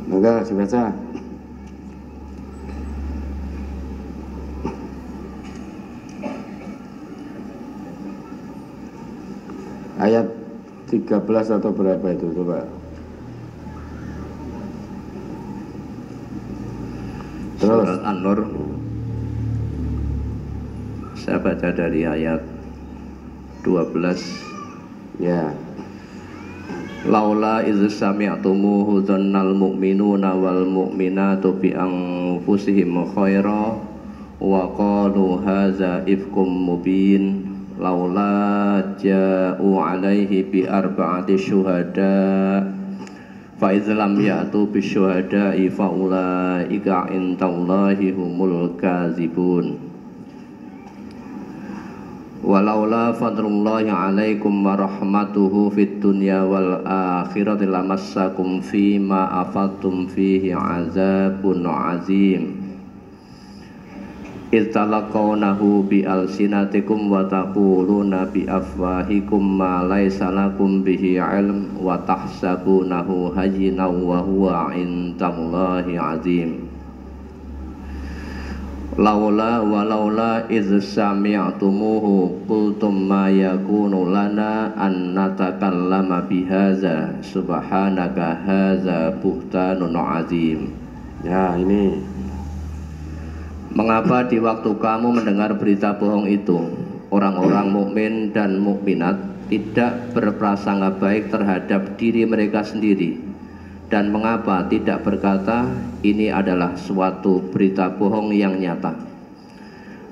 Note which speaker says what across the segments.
Speaker 1: Enggak dibaca. Ayat 13 atau berapa itu coba. Terus
Speaker 2: Surat An-Nur, saya baca dari ayat 12.
Speaker 1: ya.
Speaker 2: Laula iz sami'tumuhu dzannal mu'minuna wal mu'minatu bi anfusihim khaira wa qalu hadza ifkum mubin laula ja'u alaihi bi arba'ati syuhada fa idz lam ya'tu bi syuhada'i fa ulaika indallahi humul kadzibun. Walaula fadlullahi alaikum wa rahmatuhu fid dunya wal akhirati lamassakum fima afattum fihi azabun azim. Italaqawnahu bi alsinatikum wa taquluna bi afwahikum ma laysa lakum bihi ilm wa tahsabunahu hayyinan wa huwa indallahi azim. Laula walaula iz sami'tumuhu qultum ma yakunu lana an natakallama bihadza subhanaka hadza buhtanun azim.
Speaker 1: Ya, ini.
Speaker 2: Mengapa di waktu kamu mendengar berita bohong itu, orang-orang mukmin dan mukminat tidak berprasangka baik terhadap diri mereka sendiri? Dan mengapa tidak berkata ini adalah suatu berita bohong yang nyata?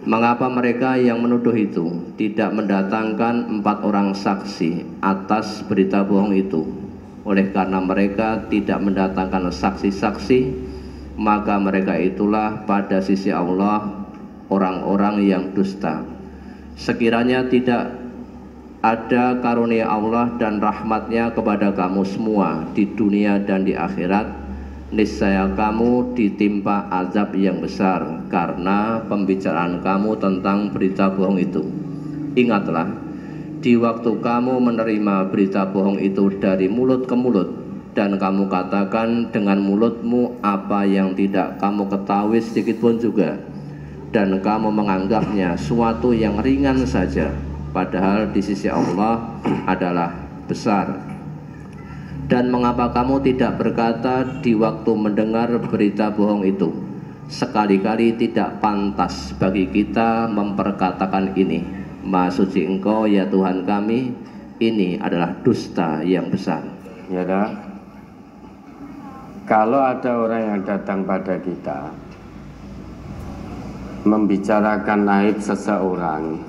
Speaker 2: Mengapa mereka yang menuduh itu tidak mendatangkan 4 orang saksi atas berita bohong itu? Oleh karena mereka tidak mendatangkan saksi-saksi, maka mereka itulah pada sisi Allah orang-orang yang dusta. Sekiranya tidak ada karunia Allah dan rahmatnya kepada kamu semua di dunia dan di akhirat, niscaya kamu ditimpa azab yang besar karena pembicaraan kamu tentang berita bohong itu. Ingatlah, di waktu kamu menerima berita bohong itu dari mulut ke mulut, dan kamu katakan dengan mulutmu apa yang tidak kamu ketahui sedikit pun juga, dan kamu menganggapnya suatu yang ringan saja, padahal di sisi Allah adalah besar. Dan mengapa kamu tidak berkata di waktu mendengar berita bohong itu, sekali-kali tidak pantas bagi kita memperkatakan ini, Maha suci Engkau ya Tuhan kami, ini adalah dusta yang besar.
Speaker 1: Ya dah. Kalau ada orang yang datang pada kita membicarakan aib seseorang,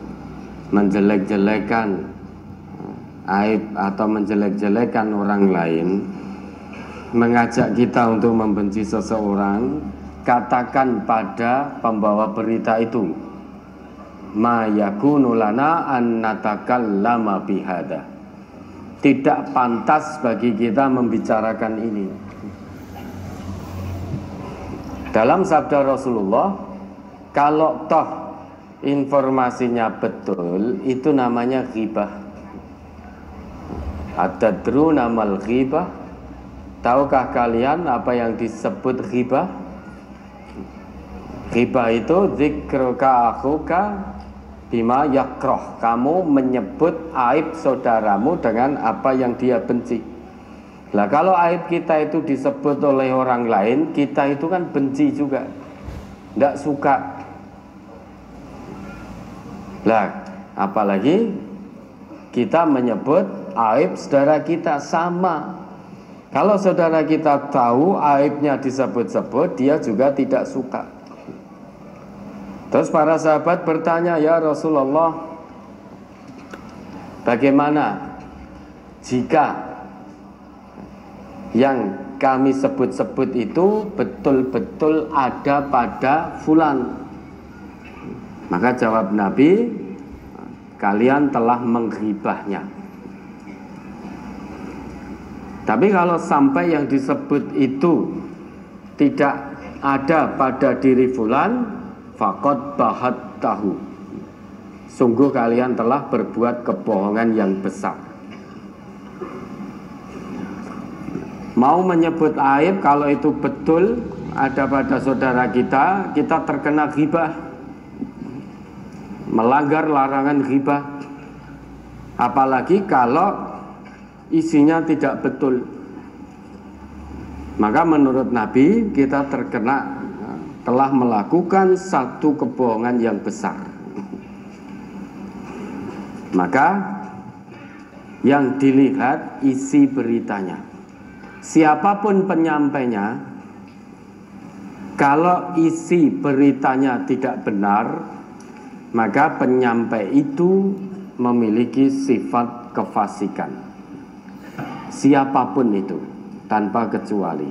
Speaker 1: menjelek-jelekan aib atau menjelek-jelekan orang lain, mengajak kita untuk membenci seseorang, katakan pada pembawa berita itu, ma yakunu lana an natakallama bihada. Tidak pantas bagi kita membicarakan ini. Dalam sabda Rasulullah, kalau toh informasinya betul, itu namanya ghibah. Atadruna mal ghibah? Tahukah kalian apa yang disebut ghibah? Ghibah itu dzikruka akhuka bima yakroh. Kamu menyebut aib saudaramu dengan apa yang dia benci. Lah kalau aib kita itu disebut oleh orang lain, kita itu kan benci juga, tidak suka. Lah apalagi kita menyebut aib saudara kita, sama. Kalau saudara kita tahu aibnya disebut-sebut, dia juga tidak suka. Terus para sahabat bertanya, ya Rasulullah, bagaimana jika yang kami sebut-sebut itu betul-betul ada pada fulan? Maka jawab Nabi, kalian telah menghibahnya. Tapi kalau sampai yang disebut itu tidak ada pada diri fulan, faqad bahat tahu, sungguh kalian telah berbuat kebohongan yang besar. Mau menyebut aib kalau itu betul ada pada saudara kita, kita terkena ghibah, melanggar larangan ghibah. Apalagi kalau isinya tidak betul. Maka menurut Nabi kita terkena, telah melakukan satu kebohongan yang besar. Maka yang dilihat isi beritanya. Siapapun penyampainya, kalau isi beritanya tidak benar, maka penyampai itu memiliki sifat kefasikan. Siapapun itu, tanpa kecuali,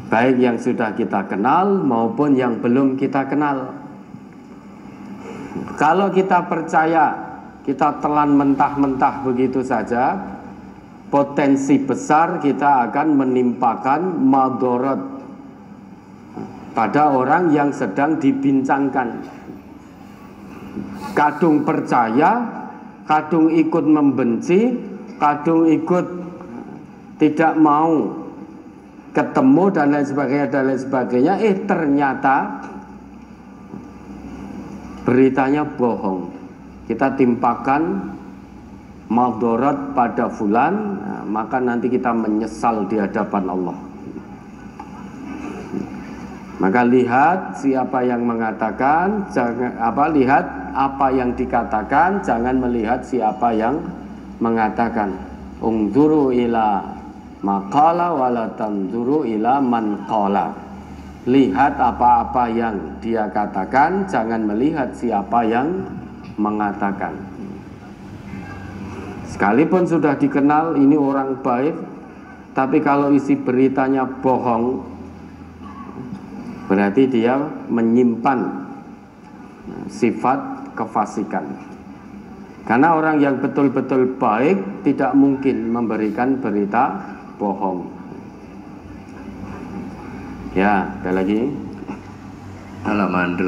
Speaker 1: baik yang sudah kita kenal maupun yang belum kita kenal. Kalau kita percaya, kita telan mentah-mentah begitu saja, potensi besar kita akan menimpakan madharat pada orang yang sedang dibincangkan. Kadung percaya, kadung ikut membenci, kadung ikut tidak mau ketemu dan lain sebagainya, ternyata beritanya bohong. Kita timpakan madharat pada fulan, maka nanti kita menyesal di hadapan Allah. Maka lihat siapa yang mengatakan, lihat apa yang dikatakan, jangan melihat siapa yang mengatakan. Ungzuru ila maqala wala tanzuru ila man qala. Lihat apa-apa yang dia katakan, jangan melihat siapa yang mengatakan. Sekalipun sudah dikenal ini orang baik, tapi kalau isi beritanya bohong, berarti dia menyimpan sifat kefasikan. Karena orang yang betul-betul baik tidak mungkin memberikan berita bohong. Ya, ada lagi.
Speaker 2: Halaman 8.